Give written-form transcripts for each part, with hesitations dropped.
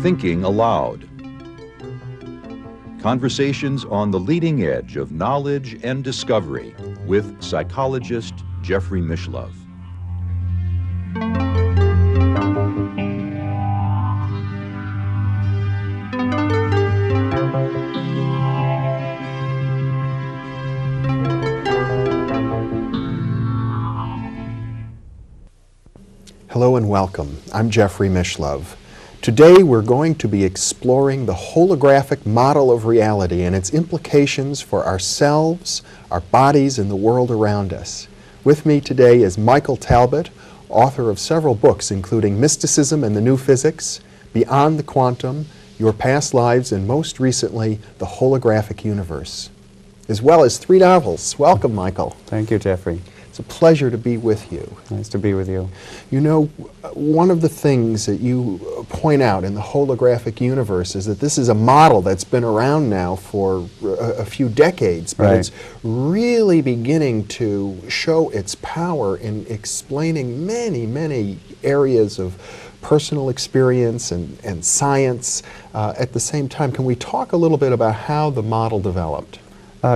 Thinking Aloud. Conversations on the leading edge of knowledge and discovery with psychologist Jeffrey Mishlove. Hello and welcome. I'm Jeffrey Mishlove. Today we're going to be exploring the holographic model of reality and its implications for ourselves, our bodies, and the world around us. With me today is Michael Talbot, author of several books including Mysticism and the New Physics, Beyond the Quantum, Your Past Lives, and most recently, The Holographic Universe, as well as 3 novels. Welcome, Michael. Thank you, Jeffrey. It's a pleasure to be with you. Nice to be with you. You know, one of the things that you point out in the holographic universe is that this is a model that's been around now for a few decades, but it's really beginning to show its power in explaining many, many areas of personal experience and science at the same time. Can we talk a little bit about how the model developed?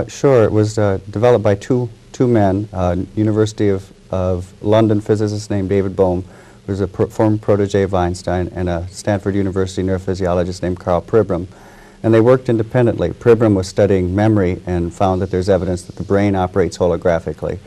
Sure. It was developed by two men, University of London physicist named David Bohm, who was a former protege of Einstein, and a Stanford University neurophysiologist named Carl Pribram. And they worked independently. Pribram was studying memory and found that there's evidence that the brain operates holographically.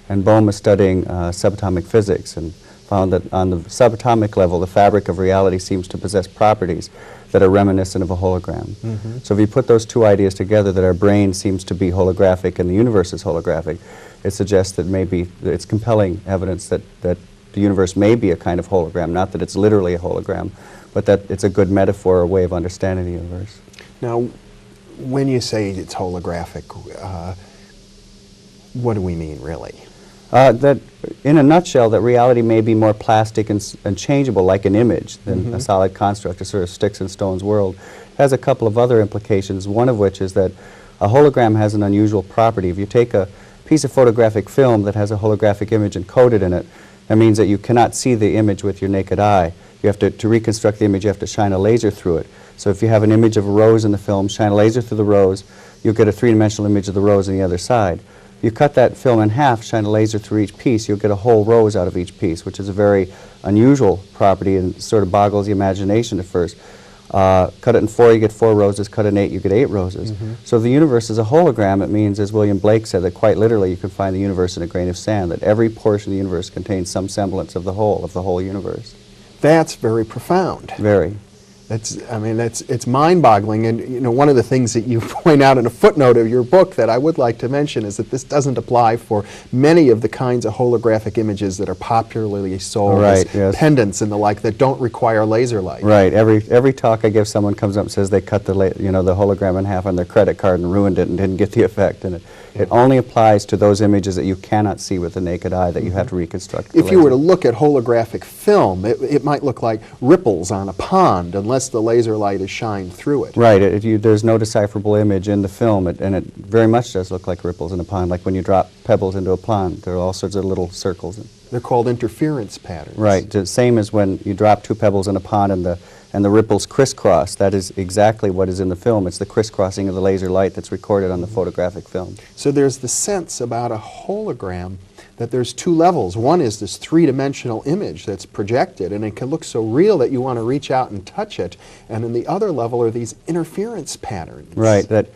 And Bohm was studying subatomic physics and found that on the subatomic level, the fabric of reality seems to possess properties that are reminiscent of a hologram. So if you put those two ideas together, that our brain seems to be holographic and the universe is holographic, it suggests that maybe it's compelling evidence that the universe may be a kind of hologram, not that it's literally a hologram, but that it's a good metaphor or way of understanding the universe. Now, when you say it's holographic, what do we mean, really? That, in a nutshell, that reality may be more plastic and changeable, like an image, than a solid construct, a sort of sticks and stones world. It has a couple of other implications, one of which is that a hologram has an unusual property. If you take a piece of photographic film that has a holographic image encoded in it, that means that you cannot see the image with your naked eye. You have to reconstruct the image, you have to shine a laser through it. So if you have an image of a rose in the film, shine a laser through the rose, you'll get a three-dimensional image of the rose on the other side. You cut that film in half, shine a laser through each piece, you'll get a whole rose out of each piece, which is a very unusual property and sort of boggles the imagination at first. Cut it in 4, you get 4 roses. Cut it in 8, you get 8 roses. So the universe is a hologram. It means, as William Blake said, that quite literally you can find the universe in a grain of sand, that every portion of the universe contains some semblance of the whole universe. That's very profound. Very. It's mind-boggling, and you know, one of the things that you point out in a footnote of your book that I would like to mention is that this doesn't apply for many of the kinds of holographic images that are popularly sold as pendants and the like that don't require laser light. Right. Every talk I give, someone comes up and says they cut the hologram in half on their credit card and ruined it and didn't get the effect. And it only applies to those images that you cannot see with the naked eye, that you have to reconstruct. If you were to look at holographic film, it might look like ripples on a pond unless the laser light is shined through it. Right. There's no decipherable image in the film, and it very much does look like ripples in a pond, like when you drop pebbles into a pond. There are all sorts of little circles. They're called interference patterns. Right. The same as when you drop 2 pebbles in a pond and the ripples crisscross. That is exactly what is in the film. It's the crisscrossing of the laser light that's recorded on the photographic film. So there's the sense about a hologram that there's 2 levels. One is this 3-dimensional image that's projected, and it can look so real that you want to reach out and touch it. And then the other level are these interference patterns. Right. That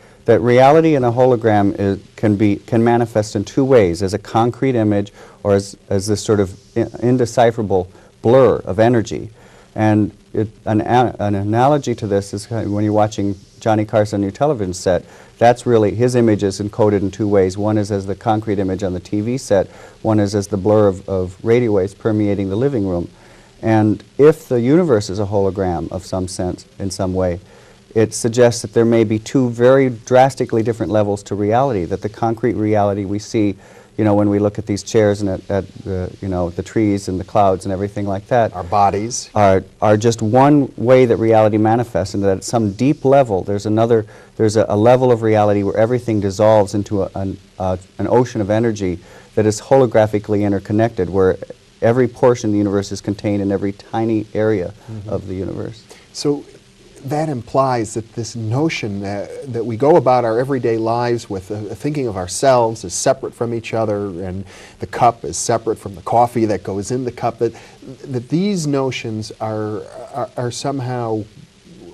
reality in a hologram can manifest in 2 ways: as a concrete image, or as this sort of indecipherable blur of energy. And an analogy to this is when you're watching Johnny Carson on your television set. That's really, his image is encoded in 2 ways. One is as the concrete image on the TV set. One is as the blur of radio waves permeating the living room. And if the universe is a hologram of some sense, in some way, it suggests that there may be 2 very drastically different levels to reality, that the concrete reality we see, you know, when we look at these chairs and at the, you know, the trees and the clouds and everything like that. Our bodies. Are just one way that reality manifests, and that at some deep level there's a level of reality where everything dissolves into an ocean of energy that is holographically interconnected, where every portion of the universe is contained in every tiny area of the universe. So that implies that this notion that we go about our everyday lives with thinking of ourselves as separate from each other, and the cup is separate from the coffee that goes in the cup, that these notions are somehow,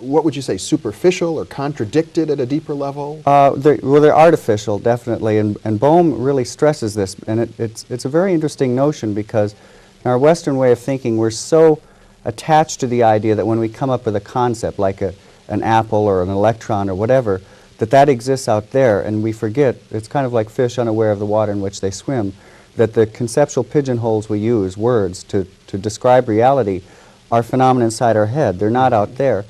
what would you say, superficial or contradicted at a deeper level? They're artificial, definitely, and Bohm really stresses this, and it's a very interesting notion, because in our Western way of thinking, we're so attached to the idea that when we come up with a concept like an apple or an electron or whatever, that exists out there, and we forget, it's kind of like fish unaware of the water in which they swim, that the conceptual pigeonholes we use, words, to describe reality, are phenomena inside our head. They're not out there.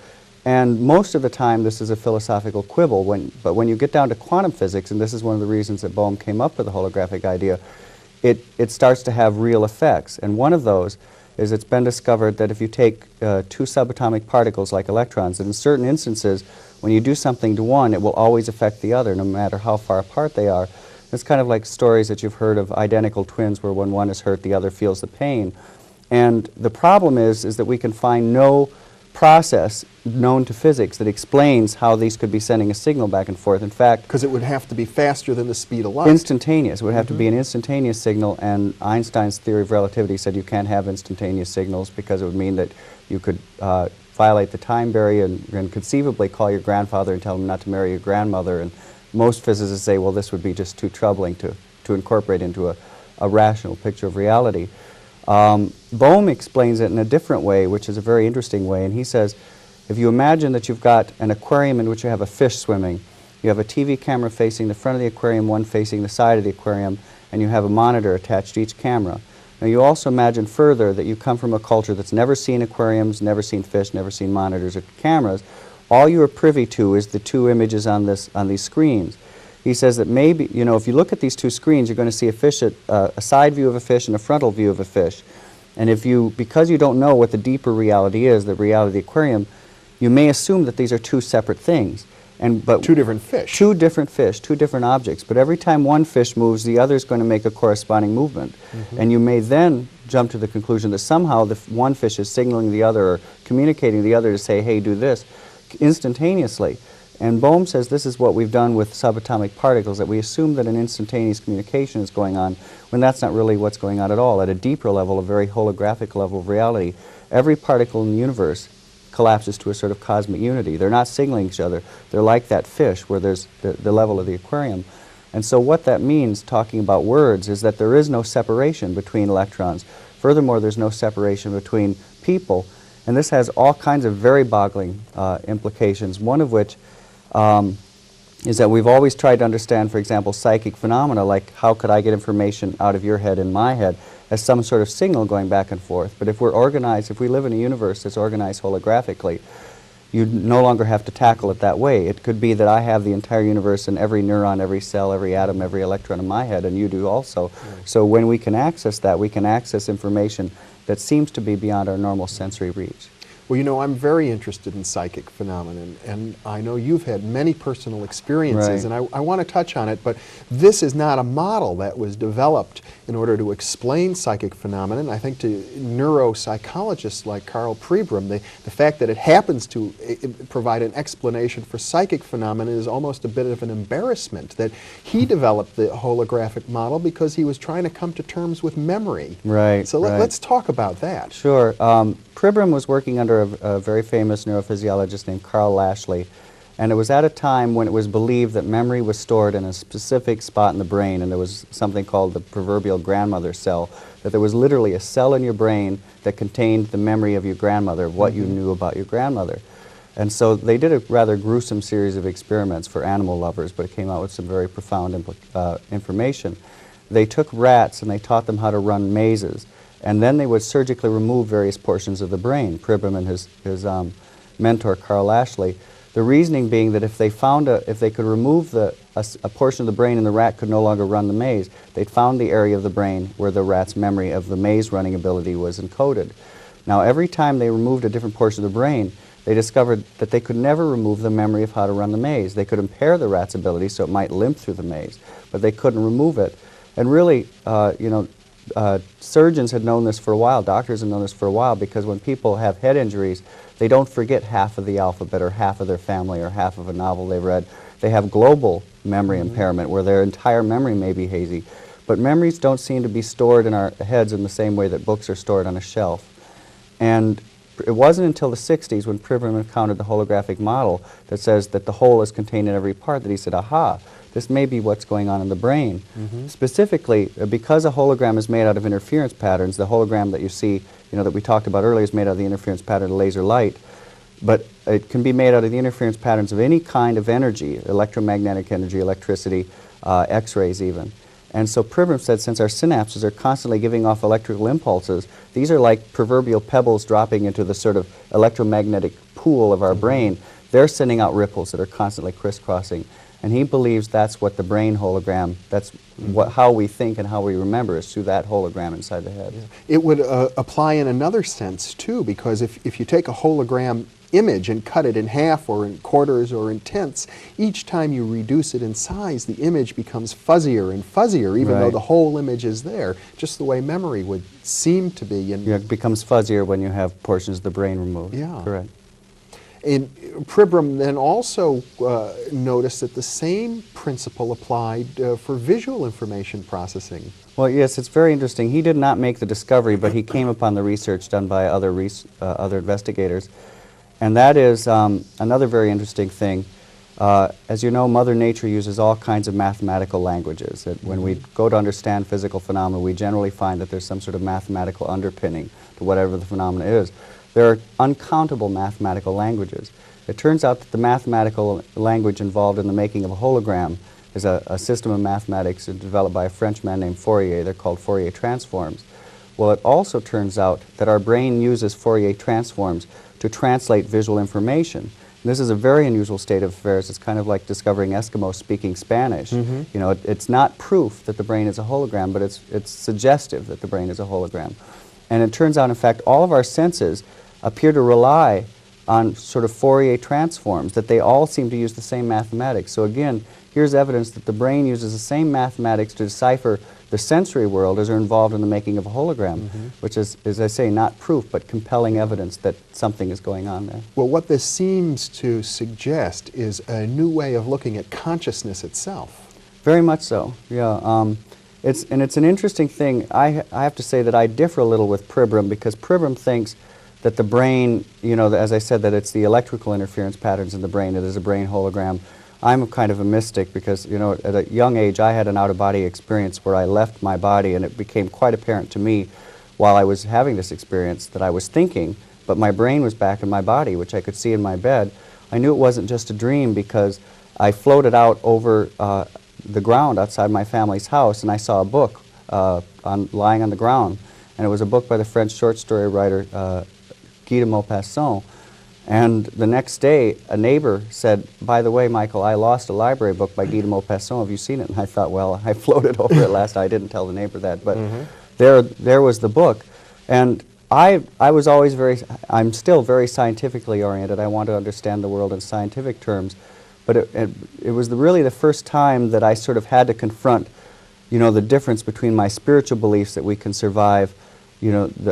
And most of the time this is a philosophical quibble, but when you get down to quantum physics, and this is one of the reasons that Bohm came up with the holographic idea, it starts to have real effects. And one of those is it's been discovered that if you take two subatomic particles like electrons, that in certain instances, when you do something to one, it will always affect the other, no matter how far apart they are. It's kind of like stories that you've heard of identical twins, where when one is hurt, the other feels the pain. And the problem is that we can find no process known to physics that explains how these could be sending a signal back and forth. In fact, because it would have to be faster than the speed of light. Instantaneous. It would have to be an instantaneous signal, and Einstein's theory of relativity said you can't have instantaneous signals, because it would mean that you could violate the time barrier and conceivably call your grandfather and tell him not to marry your grandmother. And most physicists say, well, this would be just too troubling to incorporate into a rational picture of reality. Bohm explains it in a different way, which is a very interesting way, and he says, if you imagine that you've got an aquarium in which you have a fish swimming, you have a TV camera facing the front of the aquarium, one facing the side of the aquarium, and you have a monitor attached to each camera. Now you also imagine further that you come from a culture that's never seen aquariums, never seen fish, never seen monitors or cameras. All you are privy to is the two images on these screens. He says that maybe, you know, if you look at these two screens, you're going to see a side view of a fish and a frontal view of a fish. And because you don't know what the deeper reality is, the reality of the aquarium, you may assume that these are two separate things. But two different fish. Two different fish, two different objects. But every time one fish moves, the other is going to make a corresponding movement. And you may then jump to the conclusion that somehow the one fish is signaling the other or communicating the other to say, hey, do this, instantaneously. And Bohm says this is what we've done with subatomic particles, that we assume that an instantaneous communication is going on, when that's not really what's going on at all. At a deeper level, a very holographic level of reality, every particle in the universe collapses to a sort of cosmic unity. They're not signaling each other. They're like that fish where there's the level of the aquarium. And so what that means, talking about words, is that there is no separation between electrons. Furthermore, there's no separation between people. And this has all kinds of very boggling implications, one of which is that we've always tried to understand, for example, psychic phenomena, like how could I get information out of your head in my head, as some sort of signal going back and forth. But if we're organized, if we live in a universe that's organized holographically, you no longer have to tackle it that way. It could be that I have the entire universe and every neuron, every cell, every atom, every electron in my head, and you do also. So when we can access that, we can access information that seems to be beyond our normal sensory reach. Well, you know, I'm very interested in psychic phenomena, and I know you've had many personal experiences, and I want to touch on it, but this is not a model that was developed in order to explain psychic phenomena. And I think to neuropsychologists like Carl Pribram, the fact that it happens to provide an explanation for psychic phenomena is almost a bit of an embarrassment, that he developed the holographic model because he was trying to come to terms with memory. Right. So let's talk about that. Sure. Pribram was working under a very famous neurophysiologist named Carl Lashley, and it was at a time when it was believed that memory was stored in a specific spot in the brain, and there was something called the proverbial grandmother cell, that there was literally a cell in your brain that contained the memory of your grandmother, of what you knew about your grandmother. And so they did a rather gruesome series of experiments for animal lovers, but it came out with some very profound information. They took rats and they taught them how to run mazes. And then they would surgically remove various portions of the brain, Pribram and his mentor, Carl Lashley. The reasoning being that if they could remove a portion of the brain and the rat could no longer run the maze, they'd found the area of the brain where the rat's memory of the maze running ability was encoded. Now, every time they removed a different portion of the brain, they discovered that they could never remove the memory of how to run the maze. They could impair the rat's ability so it might limp through the maze, but they couldn't remove it. And really, you know, surgeons had known this for a while, doctors had known this for a while, because when people have head injuries, they don't forget half of the alphabet or half of their family or half of a novel they've read. They have global memory impairment where their entire memory may be hazy. But memories don't seem to be stored in our heads in the same way that books are stored on a shelf. And it wasn't until the 60s when Pribram encountered the holographic model that says that the whole is contained in every part that he said, aha, this may be what's going on in the brain. Specifically, because a hologram is made out of interference patterns, the hologram that you see, that we talked about earlier is made out of the interference pattern of laser light, but it can be made out of the interference patterns of any kind of energy, electromagnetic energy, electricity, X-rays even. And so Pribram said, since our synapses are constantly giving off electrical impulses, these are like proverbial pebbles dropping into the sort of electromagnetic pool of our brain. They're sending out ripples that are constantly crisscrossing. And he believes that's what the brain hologram, that's how we think and how we remember is through that hologram inside the head. It would apply in another sense, too, because if you take a hologram image and cut it in half or in quarters or in tenths, each time you reduce it in size, the image becomes fuzzier and fuzzier, even though the whole image is there, just the way memory would seem to be. And it becomes fuzzier when you have portions of the brain removed. Yeah. Correct. And Pribram then also noticed that the same principle applied for visual information processing. Well, yes, it's very interesting. He did not make the discovery, but he came upon the research done by other investigators. And that is another very interesting thing. As you know, Mother Nature uses all kinds of mathematical languages. When we go to understand physical phenomena, we generally find that there's some sort of mathematical underpinning to whatever the phenomena is. There are uncountable mathematical languages. It turns out that the mathematical language involved in the making of a hologram is a system of mathematics developed by a Frenchman named Fourier. They're called Fourier transforms. Well, it also turns out that our brain uses Fourier transforms to translate visual information. And this is a very unusual state of affairs. It's kind of like discovering Eskimos speaking Spanish. It's not proof that the brain is a hologram, but it's suggestive that the brain is a hologram. And it turns out, in fact, all of our senses appear to rely on sort of Fourier transforms, that they all seem to use the same mathematics. So again, here's evidence that the brain uses the same mathematics to decipher the sensory world as are involved in the making of a hologram, which is, as I say, not proof, but compelling evidence that something is going on there. Well, what this seems to suggest is a new way of looking at consciousness itself. Very much so, yeah. It's an interesting thing. I have to say that I differ a little with Pribram, because Pribram thinks that the brain, as I said, that it's the electrical interference patterns in the brain. It is a brain hologram. I'm kind of a mystic because, at a young age I had an out-of-body experience where I left my body, and it became quite apparent to me while I was having this experience that I was thinking, but my brain was back in my body, which I could see in my bed. I knew it wasn't just a dream because I floated out over the ground outside my family's house, and I saw a book lying on the ground, and it was a book by the French short story writer Guy de Maupassant. And the next day, a neighbor said, by the way, Michael, I lost a library book by Guy de Maupassant. Have you seen it? And I thought, well, I floated over it last night. I didn't tell the neighbor that. But there was the book. And I was always I'm still very scientifically oriented. I want to understand the world in scientific terms. But it was really the first time that I sort of had to confront, the difference between my spiritual beliefs that we can survive,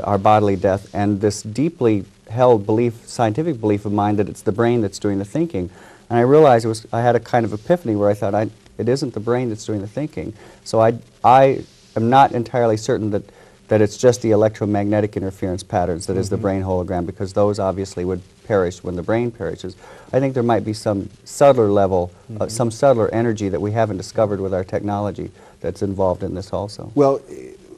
our bodily death, and this deeply held belief, scientific belief of mine that it's the brain that's doing the thinking. And I realized I had a kind of epiphany where I thought it isn't the brain that's doing the thinking. So I am not entirely certain that it's just the electromagnetic interference patterns that is the brain hologram, because those obviously would perish when the brain perishes. I think there might be some subtler level, some subtler energy that we haven't discovered with our technology that's involved in this also. Well,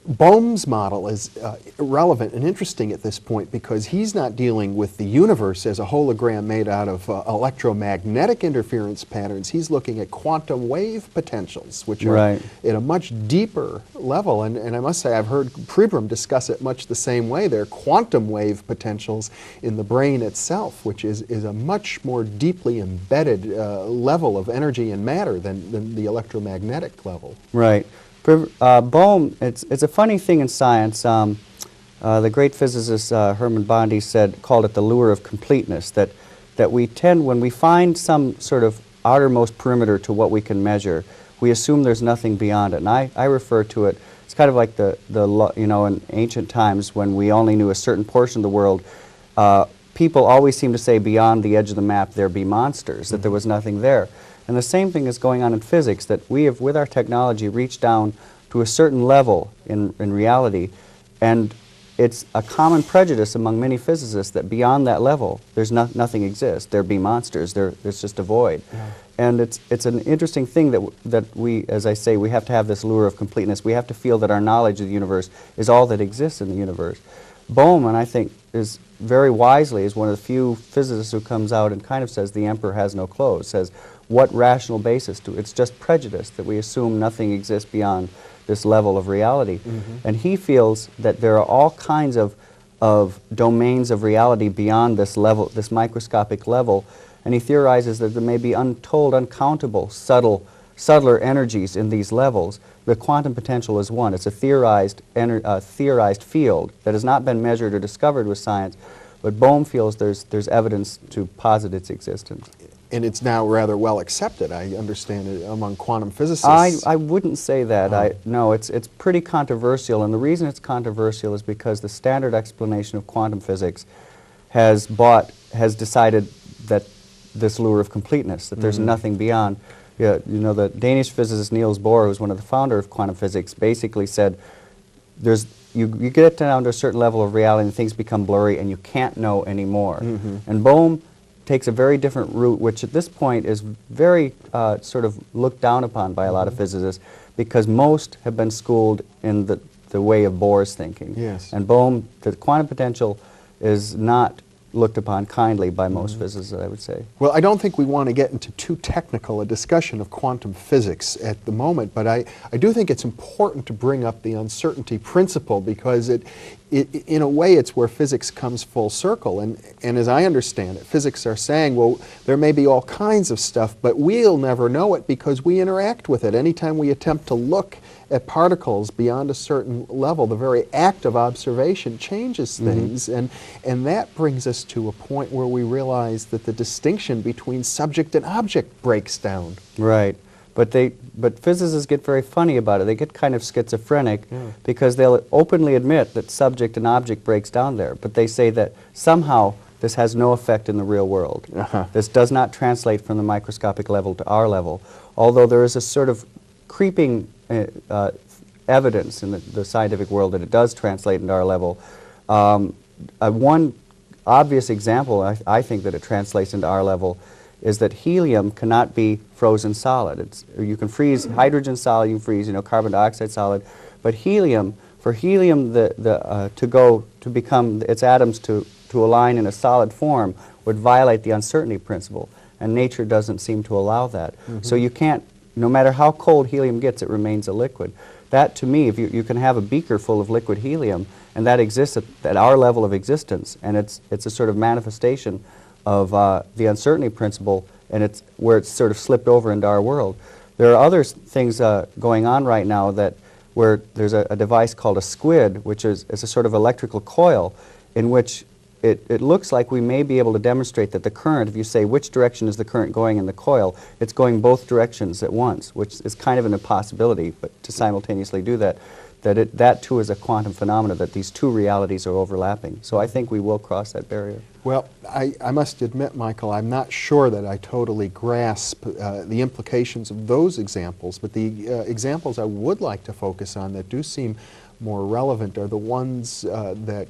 Bohm's model is relevant and interesting at this point because he's not dealing with the universe as a hologram made out of electromagnetic interference patterns. He's looking at quantum wave potentials, which are at a much deeper level. And I must say, I've heard Pribram discuss it much the same way. There are quantum wave potentials in the brain itself, which is a much more deeply embedded level of energy and matter than the electromagnetic level. Right. Bohm, it's a funny thing in science. The great physicist Hermann Bondi called it the lure of completeness, that we tend, when we find some sort of outermost perimeter to what we can measure, we assume there's nothing beyond it. And I refer to it It's kind of like you know, in ancient times when we only knew a certain portion of the world, people always seem to say beyond the edge of the map there be monsters, that there was nothing there. And the same thing is going on in physics, that we have, with our technology, reached down to a certain level in reality, and it's a common prejudice among many physicists that beyond that level, there's nothing exists. There be monsters. There's just a void. Yeah. And it's an interesting thing that we, as I say, we have to have this lure of completeness. We have to feel that our knowledge of the universe is all that exists in the universe. Bohm, I think, is very wisely is one of the few physicists who comes out and kind of says the emperor has no clothes, says what rational basis to it's just prejudice that we assume nothing exists beyond this level of reality. And he feels that there are all kinds of domains of reality beyond this level, this microscopic level, and he theorizes that there may be untold, uncountable, subtler energies in these levels. The quantum potential is one. It's a theorized field that has not been measured or discovered with science, but Bohm feels there's evidence to posit its existence. And it's now rather well accepted, I understand, it, among quantum physicists. I wouldn't say that. No, it's pretty controversial, and the reason it's controversial is because the standard explanation of quantum physics has decided that this lure of completeness, that there's nothing beyond. Yeah, you know, the Danish physicist Niels Bohr, who's one of the founders of quantum physics, basically said you get down to a certain level of reality and things become blurry and you can't know anymore. And Bohm takes a very different route, which at this point is very sort of looked down upon by a lot of physicists, because most have been schooled in the way of Bohr's thinking. Yes. And Bohm, the quantum potential is not looked upon kindly by most physicists, I would say. Well, I don't think we want to get into too technical a discussion of quantum physics at the moment, but I do think it's important to bring up the uncertainty principle, because in a way it's where physics comes full circle. And as I understand it, physics are saying, well, there may be all kinds of stuff, but we'll never know it because we interact with it. Anytime we attempt to look at particles beyond a certain level, the very act of observation changes things, and that brings us to a point where we realize that the distinction between subject and object breaks down. Right. But physicists get very funny about it. They get kind of schizophrenic because they'll openly admit that subject and object breaks down there, but they say that somehow this has no effect in the real world. This does not translate from the microscopic level to our level, although there is a sort of creeping evidence in the scientific world that it does translate into our level. One obvious example, I think, that it translates into our level is that helium cannot be frozen solid. You can freeze hydrogen solid, you can freeze carbon dioxide solid, but helium, for helium to become its atoms to align in a solid form would violate the uncertainty principle, and nature doesn't seem to allow that. So you can't, no matter how cold helium gets, it remains a liquid. That, to me, if you can have a beaker full of liquid helium, and that exists at our level of existence, and it's a sort of manifestation of the uncertainty principle, and it's where it's sort of slipped over into our world. There are other things going on right now where there's a device called a squid, which is a sort of electrical coil in which it looks like we may be able to demonstrate that the current, if you say which direction is the current going in the coil, it's going both directions at once, which is kind of an impossibility, but to simultaneously do that, that too is a quantum phenomenon, that these two realities are overlapping. So I think we will cross that barrier. Well, I must admit, Michael, I'm not sure that I totally grasp the implications of those examples, but the examples I would like to focus on that do seem more relevant are the ones that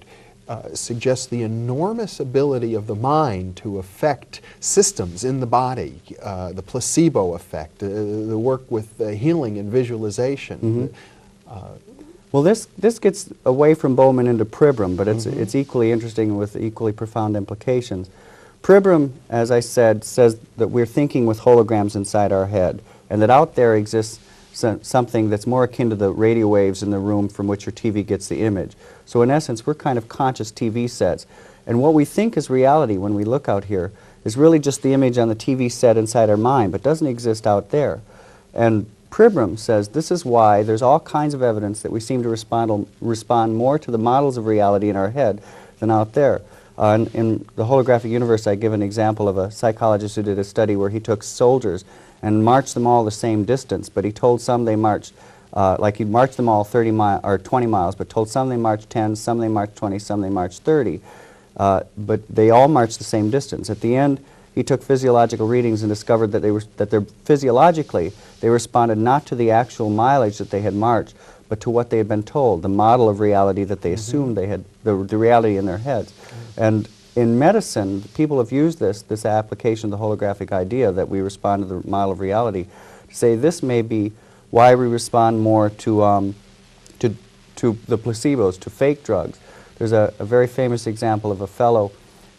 suggest the enormous ability of the mind to affect systems in the body, the placebo effect, the work with healing and visualization. Well, this gets away from Bowman into Pribram, but it's equally interesting with equally profound implications. Pribram, as I said, says that we're thinking with holograms inside our head, and that out there exists something that's more akin to the radio waves in the room from which your TV gets the image. So in essence, we're kind of conscious TV sets. And what we think is reality when we look out here is really just the image on the TV set inside our mind, but doesn't exist out there. And Pribram says this is why there's all kinds of evidence that we seem to respond more to the models of reality in our head than out there. In the holographic universe, I give an example of a psychologist who did a study where he took soldiers and marched them all the same distance, but he told some they marched Like he'd march them all 30 or 20 miles, but told some they marched 10, some they marched 20, some they marched 30. But they all marched the same distance. At the end, he took physiological readings and discovered that physiologically they responded not to the actual mileage that they had marched, but to what they had been told, the model of reality that they assumed they had, the reality in their heads. And in medicine, people have used this application of the holographic idea that we respond to the model of reality to say this may be why we respond more to the placebos, to fake drugs. There's a very famous example of a fellow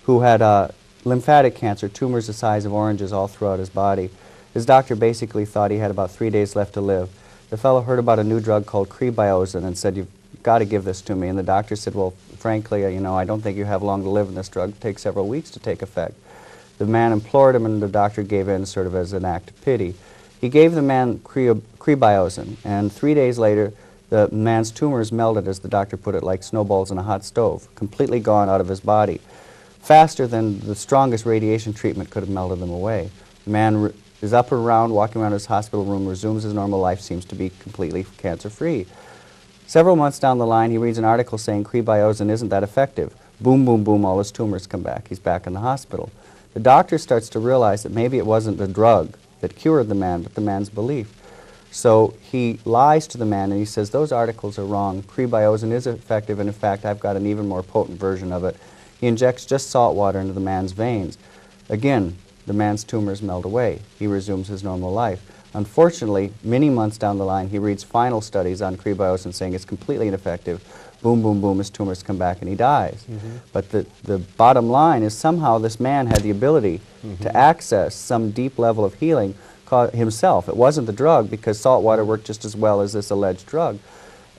who had lymphatic cancer, tumors the size of oranges all throughout his body. His doctor basically thought he had about 3 days left to live. The fellow heard about a new drug called Crebiozin and said, "You've got to give this to me." And the doctor said, "Well, frankly, you know, I don't think you have long to live, and this drug takes several weeks to take effect." The man implored him, and the doctor gave in sort of as an act of pity. He gave the man Crebiozin, and 3 days later, the man's tumors melted, as the doctor put it, like snowballs in a hot stove, completely gone out of his body, faster than the strongest radiation treatment could have melted them away. The man is up and around, walking around his hospital room, resumes his normal life, seems to be completely cancer-free. Several months down the line, he reads an article saying Crebiozin isn't that effective. Boom, boom, boom, all his tumors come back. He's back in the hospital. The doctor starts to realize that maybe it wasn't the drug that cured the man, but the man's belief. So he lies to the man and he says, "Those articles are wrong. Crebiozin is effective, and in fact, I've got an even more potent version of it." He injects just salt water into the man's veins. Again, the man's tumors melt away. He resumes his normal life. Unfortunately, many months down the line, he reads final studies on Crebiozin saying it's completely ineffective. Boom, boom, boom, his tumors come back and he dies. But the bottom line is somehow this man had the ability to access some deep level of healing himself. It wasn't the drug, because salt water worked just as well as this alleged drug.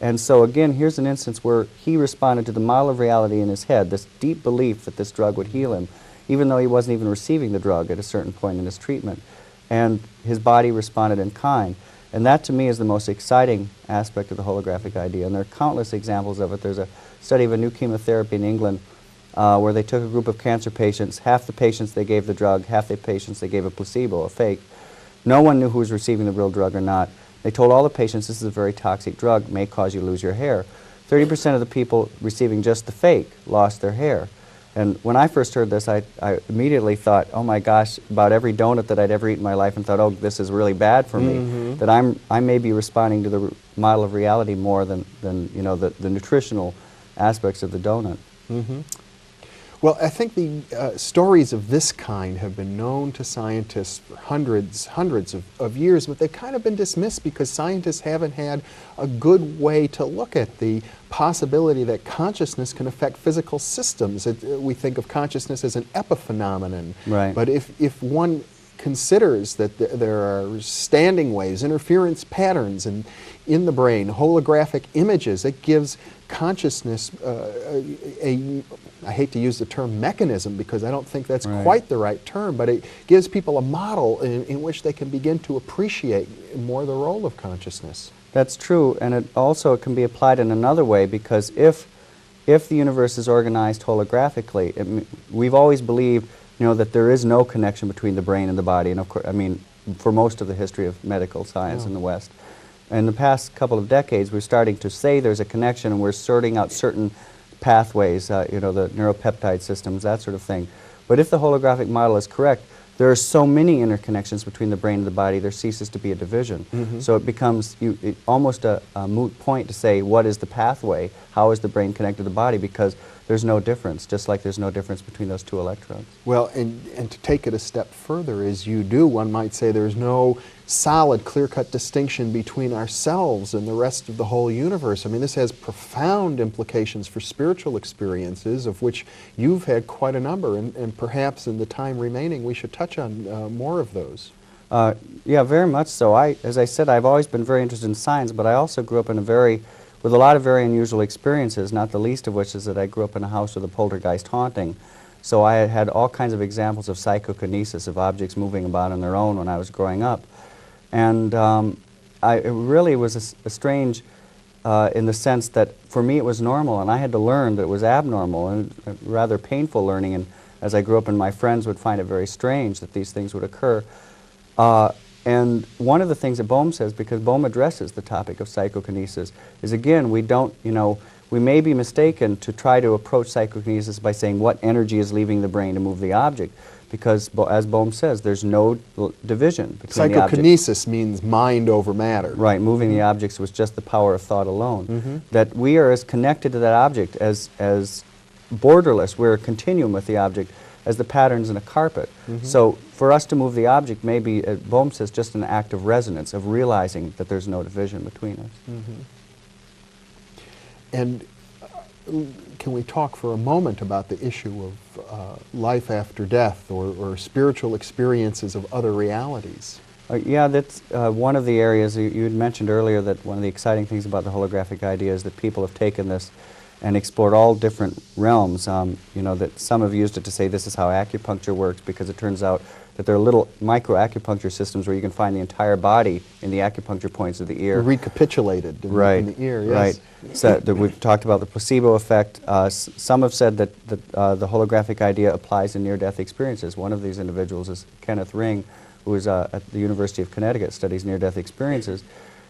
And so again, here's an instance where he responded to the model of reality in his head, this deep belief that this drug would heal him, even though he wasn't even receiving the drug at a certain point in his treatment. And his body responded in kind. And that, to me, is the most exciting aspect of the holographic idea. And there are countless examples of it. There's a study of a new chemotherapy in England where they took a group of cancer patients. Half the patients they gave the drug, half the patients they gave a placebo, a fake. No one knew who was receiving the real drug or not. They told all the patients, this is a very toxic drug, may cause you to lose your hair. 30% of the people receiving just the fake lost their hair. And when I first heard this, I immediately thought, oh my gosh, about every donut that I'd ever eaten in my life, and thought, oh, this is really bad for me. That I may be responding to the model of reality more than you know, the nutritional aspects of the donut. Well, I think the stories of this kind have been known to scientists for hundreds of years, but they've kind of been dismissed because scientists haven't had a good way to look at the possibility that consciousness can affect physical systems. We think of consciousness as an epiphenomenon, Right. But if one considers that there are standing waves, interference patterns in the brain, holographic images, it gives consciousness I hate to use the term mechanism because I don't think that's quite the right term, but it gives people a model in which they can begin to appreciate more the role of consciousness. That's true, and it also can be applied in another way, because if the universe is organized holographically, we've always believed, you know, that there is no connection between the brain and the body, and of course, I mean, for most of the history of medical science in the West. In the past couple of decades, we're starting to say there's a connection, and we're sorting out certain pathways, you know, the neuropeptide systems, that sort of thing. But if the holographic model is correct, there are so many interconnections between the brain and the body, there ceases to be a division. So it becomes almost a moot point to say, what is the pathway? How is the brain connected to the body? Because there's no difference, just like there's no difference between those two electrodes. Well, and to take it a step further, as you do, one might say there's no solid, clear-cut distinction between ourselves and the rest of the whole universe. I mean, this has profound implications for spiritual experiences, of which you've had quite a number, and perhaps in the time remaining we should touch on more of those. Yeah, very much so. As I said, I've always been very interested in science, but I also grew up in with a lot of very unusual experiences, not the least of which is that I grew up in a house with a poltergeist haunting. So I had all kinds of examples of psychokinesis, of objects moving about on their own when I was growing up. And it really was a strange, in the sense that for me it was normal, and I had to learn that it was abnormal, and rather painful learning. And as I grew up, and my friends would find it very strange that these things would occur. And one of the things that Bohm says, because Bohm addresses the topic of psychokinesis, is again, we don't, we may be mistaken to try to approach psychokinesis by saying what energy is leaving the brain to move the object, because as Bohm says, there's no division between the objects. Psychokinesis means mind over matter. Right, moving the objects was just the power of thought alone. That we are as connected to that object, as borderless, we're a continuum with the object, as the patterns in a carpet. So for us to move the object may be, Bohm says, just an act of resonance, of realizing that there's no division between us. And can we talk for a moment about the issue of life after death, or spiritual experiences of other realities? Yeah, that's one of the areas you had mentioned earlier, that one of the exciting things about the holographic idea is that people have taken this and explored all different realms. That some have used it to say this is how acupuncture works, because it turns out that there are little micro-acupuncture systems where you can find the entire body in the acupuncture points of the ear. Recapitulated in, in the ear, yes. Right. So we've talked about the placebo effect. Some have said that the holographic idea applies in near-death experiences. One of these individuals is Kenneth Ring, who is at the University of Connecticut, studies near-death experiences.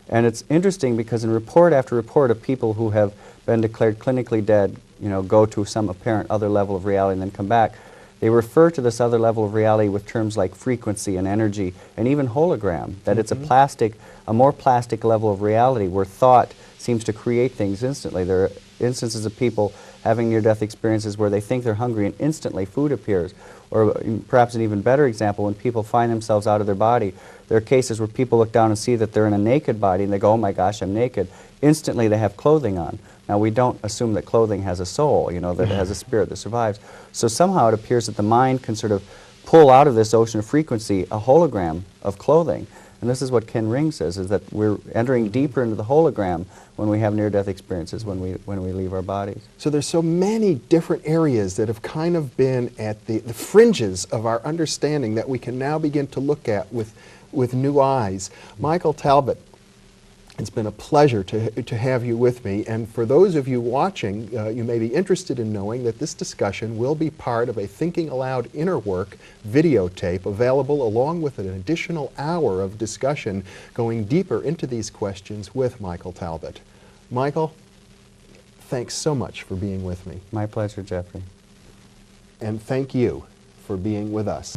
And it's interesting because in report after report of people who have been declared clinically dead, go to some apparent other level of reality and then come back, they refer to this other level of reality with terms like frequency and energy and even hologram, that it's a more plastic level of reality where thought seems to create things instantly. There are instances of people having near-death experiences where they think they're hungry and instantly food appears. Or perhaps an even better example, when people find themselves out of their body, there are cases where people look down and see that they're in a naked body and they go, oh my gosh, I'm naked. Instantly they have clothing on. Now we don't assume that clothing has a soul, that it has a spirit that survives. So somehow it appears that the mind can sort of pull out of this ocean of frequency a hologram of clothing. And this is what Ken Ring says, is that we're entering deeper into the hologram when we have near-death experiences, when we leave our bodies. So there's so many different areas that have kind of been at the fringes of our understanding that we can now begin to look at with new eyes. Michael Talbot, it's been a pleasure to have you with me, and for those of you watching, you may be interested in knowing that this discussion will be part of a Thinking Aloud Inner Work videotape available along with an additional hour of discussion going deeper into these questions with Michael Talbot. Michael, thanks so much for being with me. My pleasure, Jeffrey. And thank you for being with us.